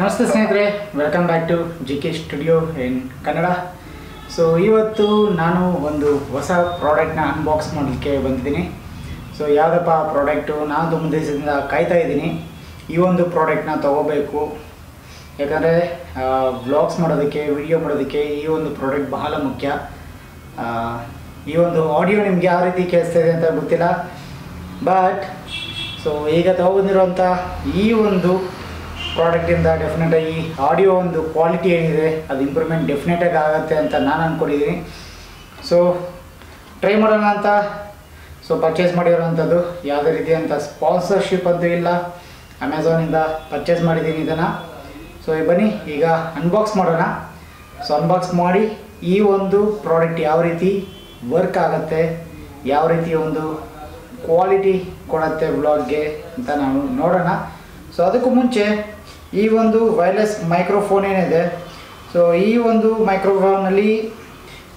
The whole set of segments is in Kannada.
ನಮಸ್ತೆ ಸ್ನೇಹಿತರೆ, welcome back to GK studio in Kannada. So ಇವತ್ತು ನಾನು ಒಂದು ಹೊಸ ಪ್ರಾಡಕ್ಟ್ನ ಅನ್ಬಾಕ್ಸ್ ಮಾಡಲಿಕ್ಕೆ ಬಂದಿದ್ದೀನಿ. ಸೊ ಯಾವುದಪ್ಪ ಪ್ರಾಡಕ್ಟು, ನಾನು ತುಂಬ ದಿವಸದಿಂದ ಕಾಯ್ತಾ ಇದ್ದೀನಿ ಈ ಒಂದು ಪ್ರಾಡಕ್ಟ್ನ ತೊಗೋಬೇಕು. ಯಾಕಂದರೆ ವ್ಲಾಗ್ಸ್ ಮಾಡೋದಕ್ಕೆ, ವಿಡಿಯೋ ಮಾಡೋದಕ್ಕೆ ಈ ಒಂದು ಪ್ರಾಡಕ್ಟ್ ಬಹಳ ಮುಖ್ಯ. ಈ ಒಂದು ಆಡಿಯೋ ನಿಮ್ಗೆ ಯಾವ ರೀತಿ ಕೇಳಿಸ್ತಾ ಇದೆ ಅಂತ ಗೊತ್ತಿಲ್ಲ, ಬಟ್ ಸೊ ಈಗ ತೊಗೊಂಡಿರುವಂಥ ಈ ಒಂದು ಪ್ರಾಡಕ್ಟಿಂದ ಡೆಫಿನೆಟಾಗಿ ಆಡಿಯೋ ಒಂದು ಕ್ವಾಲಿಟಿ ಏನಿದೆ ಅದು ಇಂಪ್ರೂವ್ಮೆಂಟ್ ಡೆಫಿನೆಟಾಗಿ ಆಗುತ್ತೆ ಅಂತ ನಾನು ಅಂದ್ಕೊಂಡಿದ್ದೀನಿ. ಸೊ ಟ್ರೈ ಮಾಡೋಣ ಅಂತ ಪರ್ಚೇಸ್ ಮಾಡಿರೋವಂಥದ್ದು. ಯಾವುದೇ ರೀತಿಯಂಥ ಸ್ಪಾನ್ಸರ್ಶಿಪ್ ಅಂತೂ ಇಲ್ಲ, ಅಮೆಝಾನಿಂದ ಪರ್ಚೇಸ್ ಮಾಡಿದ್ದೀನಿ ಇದನ್ನು. ಸೊ ಬನ್ನಿ ಈಗ ಅನ್ಬಾಕ್ಸ್ ಮಾಡೋಣ. ಸೊ ಅನ್ಬಾಕ್ಸ್ ಮಾಡಿ ಈ ಒಂದು ಪ್ರಾಡಕ್ಟ್ ಯಾವ ರೀತಿ ವರ್ಕ್ ಆಗುತ್ತೆ, ಯಾವ ರೀತಿ ಒಂದು ಕ್ವಾಲಿಟಿ ಕೊಡುತ್ತೆ ವ್ಲಾಗ್ಗೆ ಅಂತ ನಾವು ನೋಡೋಣ. ಸೊ ಅದಕ್ಕೂ ಮುಂಚೆ ಈ ಒಂದು ವೈರ್ಲೆಸ್ ಮೈಕ್ರೋಫೋನ್ ಏನಿದೆ, ಸೊ ಈ ಒಂದು ಮೈಕ್ರೋಫೋನಲ್ಲಿ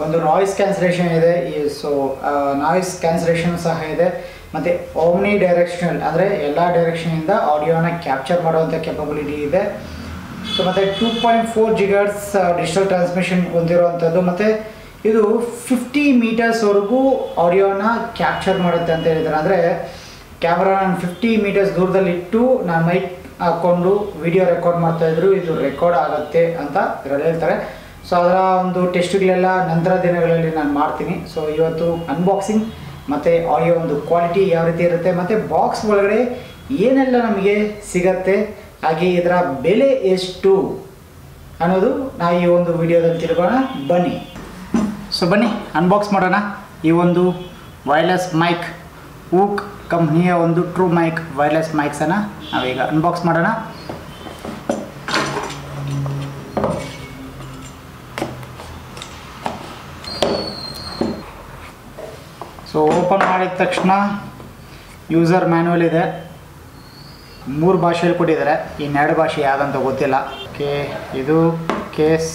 ಒಂದು ನಾಯ್ಸ್ ಕ್ಯಾನ್ಸಲೇಷನ್ ಇದೆ. ಸೊ ನಾಯ್ಸ್ ಕ್ಯಾನ್ಸಲೇಷನ್ ಸಹ ಇದೆ, ಮತ್ತು ಓಮ್ನಿ ಡೈರೆಕ್ಷನಲ್ ಅಂದರೆ ಎಲ್ಲ ಡೈರೆಕ್ಷನಿಂದ ಆಡಿಯೋನ ಕ್ಯಾಪ್ಚರ್ ಮಾಡುವಂಥ ಕೆಪಬಿಲಿಟಿ ಇದೆ. ಸೊ ಮತ್ತು 2.4 GHz ಡಿಜಿಟಲ್ ಟ್ರಾನ್ಸ್ಮಿಷನ್ ಹೊಂದಿರುವಂಥದ್ದು, ಮತ್ತು ಇದು 50 ಮೀಟರ್ಸ್ವರೆಗೂ ಆಡಿಯೋನ ಕ್ಯಾಪ್ಚರ್ ಮಾಡುತ್ತೆ ಅಂತ ಹೇಳಿದ್ದಾರೆ. ಅಂದರೆ ಕ್ಯಾಮ್ರಾ ನಾನು 50 ಮೀಟರ್ಸ್ ದೂರದಲ್ಲಿಟ್ಟು ನಾನು ಮೈಕ್ ಹಾಕ್ಕೊಂಡು ವಿಡಿಯೋ ರೆಕಾರ್ಡ್ ಮಾಡ್ತಾಯಿದ್ರು, ಇದು ರೆಕಾರ್ಡ್ ಆಗುತ್ತೆ ಅಂತ ಇದರಲ್ಲಿ ಹೇಳ್ತಾರೆ. ಸೊ ಅದರ ಒಂದು ಟೆಸ್ಟ್ಗಳೆಲ್ಲ ನಂತರ ದಿನಗಳಲ್ಲಿ ನಾನು ಮಾಡ್ತೀನಿ. ಸೊ ಇವತ್ತು ಅನ್ಬಾಕ್ಸಿಂಗ್ ಮತ್ತು ಆಡಿಯೋ ಒಂದು ಕ್ವಾಲಿಟಿ ಯಾವ ರೀತಿ ಇರುತ್ತೆ, ಮತ್ತು ಬಾಕ್ಸ್ ಒಳಗಡೆ ಏನೆಲ್ಲ ನಮಗೆ ಸಿಗತ್ತೆ, ಹಾಗೆ ಇದರ ಬೆಲೆ ಎಷ್ಟು ಅನ್ನೋದು ನಾವು ಈ ಒಂದು ವಿಡಿಯೋದಲ್ಲಿ ತಿಳ್ಕೊಳ್ಳೋಣ. ಬನ್ನಿ. ಸೊ ಬನ್ನಿ ಅನ್ಬಾಕ್ಸ್ ಮಾಡೋಣ. ಈ ಒಂದು ವೈರ್ಲೆಸ್ ಮೈಕ್, ಊಕ್ ಕಂಪ್ನಿಯ ಒಂದು ಟ್ರೂ ಮೈಕ್ ವೈರ್ಲೆಸ್ ಮೈಕ್ಸನ್ನು ನಾವೀಗ ಅನ್ಬಾಕ್ಸ್ ಮಾಡೋಣ. ಸೊ ಓಪನ್ ಮಾಡಿದ ತಕ್ಷಣ ಯೂಸರ್ ಮ್ಯಾನ್ಯುವಲ್ ಇದೆ. 3 ಭಾಷೆಯಲ್ಲಿ ಕೊಟ್ಟಿದ್ದಾರೆ, ಇನ್ನೆರಡು ಭಾಷೆ ಯಾವುದಂತ ಗೊತ್ತಿಲ್ಲ. ಇದು ಕೇಸ್,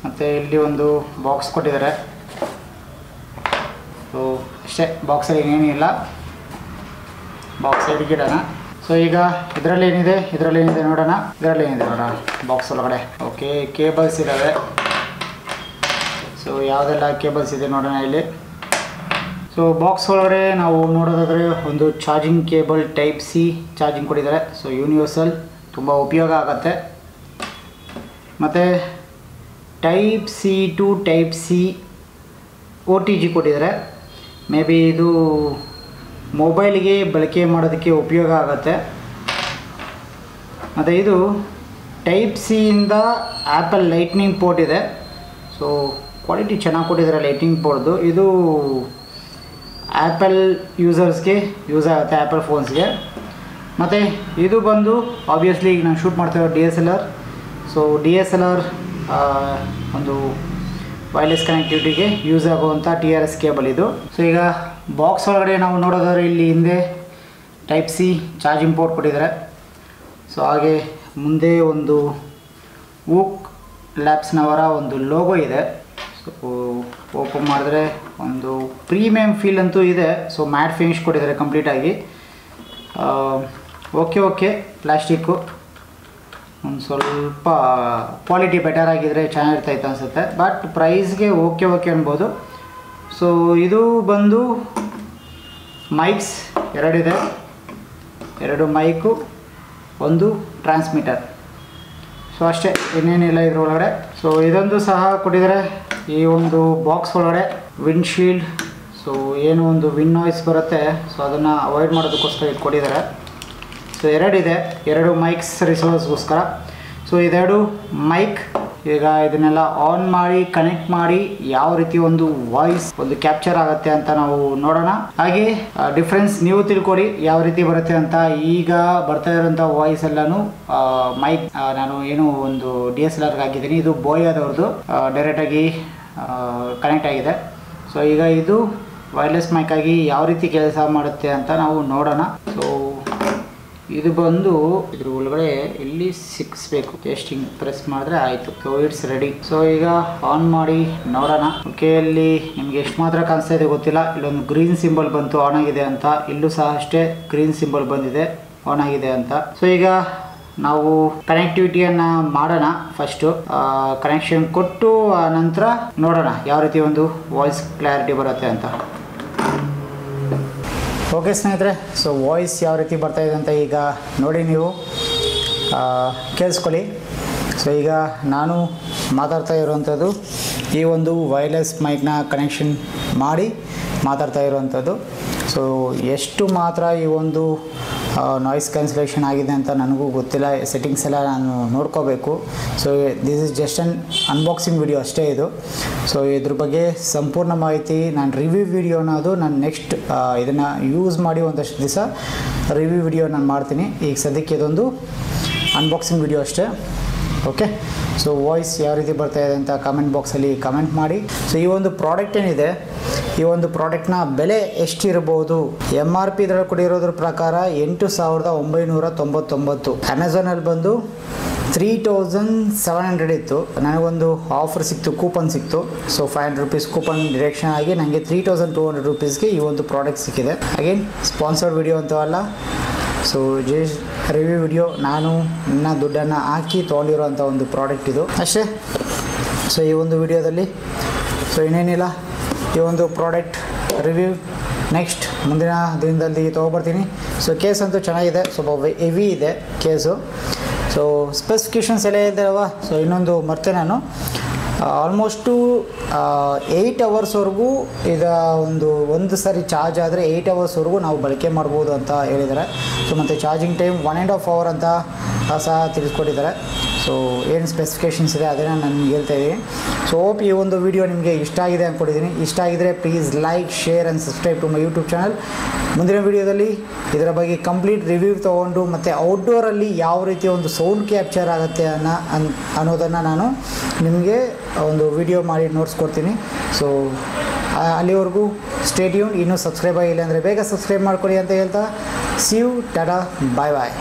ಮತ್ತು ಇಲ್ಲಿ ಒಂದು ಬಾಕ್ಸ್ ಕೊಟ್ಟಿದ್ದಾರೆ. ಸೊ ಅಷ್ಟೇ, ಬಾಕ್ಸಲ್ಲಿ ಏನೇನಿಲ್ಲ, ಬಾಕ್ಸ್ ಇಡೋಣ. ಸೊ ಈಗ ಇದರಲ್ಲಿ ಏನಿದೆ ನೋಡೋಣ. ಬಾಕ್ಸ್ ಒಳಗಡೆ ಓಕೆ ಕೇಬಲ್ಸ್ ಇದ್ದಾವೆ. ಸೊ ಯಾವುದೆಲ್ಲ ಕೇಬಲ್ಸ್ ಇದೆ ನೋಡೋಣ ಇಲ್ಲಿ. ಸೊ ಬಾಕ್ಸ್ ಒಳಗಡೆ ನಾವು ನೋಡೋದಾದರೆ ಒಂದು charging cable type C charging ಕೊಟ್ಟಿದ್ದಾರೆ. ಸೊ ಯೂನಿವರ್ಸಲ್, ತುಂಬ ಉಪಯೋಗ ಆಗುತ್ತೆ. ಮತ್ತು type C to type C OTG ಕೊಟ್ಟಿದ್ದಾರೆ. ಮೇ ಬಿ ಇದು ಮೊಬೈಲ್ಗೆ ಬಳಕೆ ಮಾಡೋದಕ್ಕೆ ಉಪಯೋಗ ಆಗುತ್ತೆ. ಮತ್ತು ಇದು ಟೈಪ್ ಸಿಯಿಂದ ಆ್ಯಪಲ್ ಲೈಟ್ನಿಂಗ್ ಪೋರ್ಟ್ ಇದೆ. ಸೊ ಕ್ವಾಲಿಟಿ ಚೆನ್ನಾಗಿ ಕೊಟ್ಟಿದ್ದಾರೆ ಲೈಟ್ನಿಂಗ್ ಪೋರ್ಟ್ದು. ಇದು ಆ್ಯಪಲ್ ಯೂಸರ್ಸ್ಗೆ ಯೂಸ್ ಆಗುತ್ತೆ, ಆ್ಯಪಲ್ ಫೋನ್ಸ್ಗೆ. ಮತ್ತು ಇದು ಬಂದು ಆಬ್ವಿಯಸ್ಲಿ ಈಗ ನಾನು ಶೂಟ್ ಮಾಡ್ತಿರೋ DSLR. ಸೊ DSLR ಒಂದು ವೈರ್ಲೆಸ್ ಕನೆಕ್ಟಿವಿಟಿಗೆ ಯೂಸ್ ಆಗುವಂಥ TRS ಕೇಬಲ್ ಇದು. ಸೊ ಈಗ ಬಾಕ್ಸ್ ಒಳಗಡೆ ನಾವು ನೋಡೋದಾದ್ರೆ ಇಲ್ಲಿ ಹಿಂದೆ ಟೈಪ್ ಸಿ ಚಾರ್ಜಿಂಗ್ ಪೋರ್ಟ್ ಕೊಟ್ಟಿದ್ದಾರೆ. ಸೊ ಹಾಗೆ ಮುಂದೆ ಒಂದು ಊಕ್ ಲ್ಯಾಬ್ಸ್ನವರ ಒಂದು ಲೋಗೋ ಇದೆ. ಸೊ ಓಪನ್ ಮಾಡಿದ್ರೆ ಒಂದು ಪ್ರೀಮಿಯಂ ಫೀಲ್ ಅಂತೂ ಇದೆ. ಸೊ ಮ್ಯಾಟ್ ಫಿನಿಶ್ ಕೊಟ್ಟಿದ್ದಾರೆ ಕಂಪ್ಲೀಟಾಗಿ. ಓಕೆ ಪ್ಲಾಸ್ಟಿಕ್ಕು ಒಂದು ಸ್ವಲ್ಪ ಕ್ವಾಲಿಟಿ ಬೆಟರ್ ಆಗಿದ್ದರೆ ಚೆನ್ನಾಗಿರ್ತಾಯಿತ್ತು ಅನಿಸುತ್ತೆ, ಬಟ್ ಪ್ರೈಸ್ಗೆ ಓಕೆ ಅನ್ಬೋದು. ಸೊ ಇದು ಬಂದು ಮೈಕ್ಸ್ ಎರಡಿದೆ, 2 ಮೈಕು, 1 ಟ್ರಾನ್ಸ್ಮಿಟರ್. ಸೊ ಅಷ್ಟೇ, ಇನ್ನೇನಿಲ್ಲ ಇದರೊಳಗಡೆ. ಸೊ ಇದೊಂದು ಸಹ ಕೊಟ್ಟಿದ್ದಾರೆ ಈ ಒಂದು ಬಾಕ್ಸ್ ಒಳಗಡೆ. ವಿಂಡ್ಶೀಲ್ಡ್, ಸೊ ಏನು ಒಂದು ವಿಂಡ್ ನಾಯ್ಸ್ ಬರುತ್ತೆ, ಸೊ ಅದನ್ನು ಅವಾಯ್ಡ್ ಮಾಡೋದಕ್ಕೋಸ್ಕರ ಇದು ಕೊಟ್ಟಿದ್ದಾರೆ. ಸೊ 2 ಇದೆ, 2 ಮೈಕ್ಸ್ ರಿಸೋರ್ಸ್ಗೋಸ್ಕರ. ಸೊ ಇದೆರಡು ಮೈಕ್. ಈಗ ಇದನ್ನೆಲ್ಲ ಆನ್ ಮಾಡಿ ಕನೆಕ್ಟ್ ಮಾಡಿ ಯಾವ ರೀತಿ ಒಂದು ವಾಯ್ಸ್ ಒಂದು ಕ್ಯಾಪ್ಚರ್ ಆಗುತ್ತೆ ಅಂತ ನಾವು ನೋಡೋಣ. ಹಾಗೆ ಡಿಫ್ರೆನ್ಸ್ ನೀವು ತಿಳ್ಕೊಡಿ ಯಾವ ರೀತಿ ಬರುತ್ತೆ ಅಂತ. ಈಗ ಬರ್ತಾ ಇರೋಂಥ ವಾಯ್ಸ್ ಎಲ್ಲಾನು ಮೈಕ್ ನಾನು ಏನು ಒಂದು DSLRಗೆ ಹಾಕಿದ್ದೀನಿ, ಇದು ಬೋಯಾದವ್ರದ್ದು ಡೈರೆಕ್ಟಾಗಿ ಕನೆಕ್ಟ್ ಆಗಿದೆ. ಸೊ ಈಗ ಇದು ವೈರ್ಲೆಸ್ ಮೈಕ್ ಆಗಿ ಯಾವ ರೀತಿ ಕೆಲಸ ಮಾಡುತ್ತೆ ಅಂತ ನಾವು ನೋಡೋಣ. ಸೊ ಇದು ಬಂದು ಇದ್ರ ಒಳಗಡೆ ಇಲ್ಲಿ ಸಿಕ್ಸ್ಬೇಕು, ಟೆಸ್ಟಿಂಗ್ ಪ್ರೆಸ್ ಮಾಡಿದ್ರೆ ಆಯಿತು. So it's ready. ಸೊ ಈಗ ಆನ್ ಮಾಡಿ ನೋಡೋಣ. ಓಕೆ, ಇಲ್ಲಿ ನಿಮಗೆ ಎಷ್ಟು ಮಾತ್ರ ಕಾಣಿಸ್ತಾ ಇದೆ ಗೊತ್ತಿಲ್ಲ. ಇಲ್ಲೊಂದು ಗ್ರೀನ್ ಸಿಂಬಲ್ ಬಂತು ಆನ್ ಆಗಿದೆ ಅಂತ, ಇಲ್ಲೂ ಸಹ ಅಷ್ಟೇ ಗ್ರೀನ್ ಸಿಂಬಲ್ ಬಂದಿದೆ ಆನ್ ಆಗಿದೆ ಅಂತ. ಸೊ ಈಗ ನಾವು ಕನೆಕ್ಟಿವಿಟಿಯನ್ನು ಮಾಡೋಣ. ಫಸ್ಟು ಕನೆಕ್ಷನ್ ಕೊಟ್ಟು ನಂತರ ನೋಡೋಣ ಯಾವ ರೀತಿ ಒಂದು ವಾಯ್ಸ್ ಕ್ಲಾರಿಟಿ ಬರುತ್ತೆ ಅಂತ. ಓಕೆ ಸ್ನೇಹಿತರೆ, ಸೊ ವಾಯ್ಸ್ ಯಾವ ರೀತಿ ಬರ್ತಾ ಇದೆ ಅಂತ ಈಗ ನೋಡಿ, ನೀವು ಕೇಳಿಸ್ಕೊಳ್ಳಿ. ಸೊ ಈಗ ನಾನು ಮಾತಾಡ್ತಾ ಇರುವಂಥದ್ದು ಈ ಒಂದು ವೈರ್ಲೆಸ್ ಮೈಕ್ನ ಕನೆಕ್ಷನ್ ಮಾಡಿ ಮಾತಾಡ್ತಾ ಇರುವಂಥದ್ದು. ಸೊ ಎಷ್ಟು ಮಾತ್ರ ಈ ಒಂದು ನಾಯ್ಸ್ ಕ್ಯಾನ್ಸಲೇಷನ್ ಆಗಿದೆ ಅಂತ ನನಗೂ ಗೊತ್ತಿಲ್ಲ, ಸೆಟ್ಟಿಂಗ್ಸ್ ಎಲ್ಲ ನಾನು ನೋಡ್ಕೋಬೇಕು. So this is just an unboxing video ಅಷ್ಟೇ ಇದು. ಸೊ ಇದ್ರ ಬಗ್ಗೆ ಸಂಪೂರ್ಣ ಮಾಹಿತಿ ನಾನು ರಿವ್ಯೂ ವಿಡಿಯೋ ಅನ್ನೋದು ನಾನು ನೆಕ್ಸ್ಟ್ ಇದನ್ನು ಯೂಸ್ ಮಾಡಿ ಒಂದಷ್ಟು ದಿವಸ ರಿವ್ಯೂ ವಿಡಿಯೋ ನಾನು ಮಾಡ್ತೀನಿ. ಈಗ ಸದ್ಯಕ್ಕೆ ಇದೊಂದು ಅನ್ಬಾಕ್ಸಿಂಗ್ ವಿಡಿಯೋ ಅಷ್ಟೇ. ಓಕೆ, ಸೊ ವಾಯ್ಸ್ ಯಾವ ರೀತಿ ಬರ್ತಾ ಇದೆ ಅಂತ ಕಮೆಂಟ್ ಬಾಕ್ಸಲ್ಲಿ ಕಮೆಂಟ್ ಮಾಡಿ. ಸೊ ಈ ಒಂದು ಪ್ರಾಡಕ್ಟ್ ಏನಿದೆ, ಈ ಒಂದು ಪ್ರಾಡಕ್ಟ್ನ ಬೆಲೆ ಎಷ್ಟಿರ್ಬೋದು? MRP ಇದರಲ್ಲಿ ಕೊಡಿರೋದ್ರ ಪ್ರಕಾರ 8,999. ಅಮೆಝಾನಲ್ಲಿ ಬಂದು 3,700 ಇತ್ತು. ನನಗೊಂದು ಆಫರ್ ಸಿಕ್ತು, ಕೂಪನ್ ಸಿಕ್ತು. ಸೊ 500 ರೂಪೀಸ್ ಕೂಪನ್ ಡಿರೆಕ್ಷನ್ ಆಗಿ ನನಗೆ 3,200 ರೂಪೀಸ್ಗೆ ಈ ಒಂದು ಪ್ರಾಡಕ್ಟ್ ಸಿಕ್ಕಿದೆ. ಅಗೇನ್ ಸ್ಪಾನ್ಸರ್ಡ್ ವಿಡಿಯೋ ಅಂತೂ ಅಲ್ಲ, ಸೊ ಜಸ್ಟ್ ರಿವ್ಯೂ ವಿಡಿಯೋ. ನಾನು ನನ್ನ ದುಡ್ಡನ್ನು ಹಾಕಿ ತೊಗೊಂಡಿರೋಂಥ ಒಂದು ಪ್ರಾಡಕ್ಟ್ ಇದು ಅಷ್ಟೇ. ಸೊ ಈ ಒಂದು ವಿಡಿಯೋದಲ್ಲಿ ಸೊ ಇನ್ನೇನಿಲ್ಲ, ಈ ಒಂದು ಪ್ರಾಡಕ್ಟ್ ರಿವ್ಯೂ ನೆಕ್ಸ್ಟ್ ಮುಂದಿನ ದಿನದಲ್ಲಿ ತೊಗೊಬರ್ತೀನಿ. ಸೊ ಕೇಸ್ ಅಂತೂ ಚೆನ್ನಾಗಿದೆ, ಸ್ವಲ್ಪ ಹೆವಿ ಇದೆ ಕೇಸು. ಸೊ ಸ್ಪೆಸಿಫಿಕೇಷನ್ಸ್ ಎಲ್ಲ ಇದ್ದಾವ. ಸೊ ಇನ್ನೊಂದು ಮತ್ತೆ ನಾನು ಆಲ್ಮೋಸ್ಟು 8 ಅವರ್ಸ್ವರೆಗೂ ಒಂದು ಸಾರಿ ಚಾರ್ಜ್ ಆದರೆ 8 ಅವರ್ಸ್ವರೆಗೂ ನಾವು ಬಳಕೆ ಮಾಡ್ಬೋದು ಅಂತ ಹೇಳಿದ್ದಾರೆ. ಸೊ ಮತ್ತು ಚಾರ್ಜಿಂಗ್ ಟೈಮ್ 1.5 ಅವರ್ ಅಂತ ಸಹ ತಿಳಿಸ್ಕೊಟ್ಟಿದ್ದಾರೆ. ಸೊ ಏನು ಸ್ಪೆಸಿಫಿಕೇಷನ್ಸ್ ಇದೆ ಅದನ್ನು ನಾನು ಹೇಳ್ತಾಯಿದ್ದೀನಿ. ಸೊ ಹೋಪ್ ಈ ಒಂದು ವಿಡಿಯೋ ನಿಮಗೆ ಇಷ್ಟ ಆಗಿದೆ ಅಂದ್ಕೊಂಡಿದ್ದೀನಿ. ಇಷ್ಟ ಆಗಿದರೆ please like, share and subscribe to my YouTube channel. ಮುಂದಿನ ವಿಡಿಯೋದಲ್ಲಿ ಇದರ ಬಗ್ಗೆ ಕಂಪ್ಲೀಟ್ ರಿವ್ಯೂ ತೊಗೊಂಡು ಮತ್ತು ಔಟ್ಡೋರಲ್ಲಿ ಯಾವ ರೀತಿ ಒಂದು ಸೌಂಡ್ ಕ್ಯಾಪ್ಚರ್ ಆಗುತ್ತೆ ಅನ್ನೋದನ್ನು ನಾನು ನಿಮಗೆ ಒಂದು ವಿಡಿಯೋ ಮಾಡಿ ನೋಡಿಸ್ಕೊಡ್ತೀನಿ. ಸೊ ಅಲ್ಲಿವರೆಗೂ ಸ್ಟೇ ಟ್ಯೂನ್ಡ್. ಇನ್ನೂ ಸಬ್ಸ್ಕ್ರೈಬ್ ಆಗಿಲ್ಲ ಅಂದರೆ ಬೇಗ ಸಬ್ಸ್ಕ್ರೈಬ್ ಮಾಡ್ಕೊಳ್ಳಿ ಅಂತ ಹೇಳ್ತಾ see you, tata, bye bye.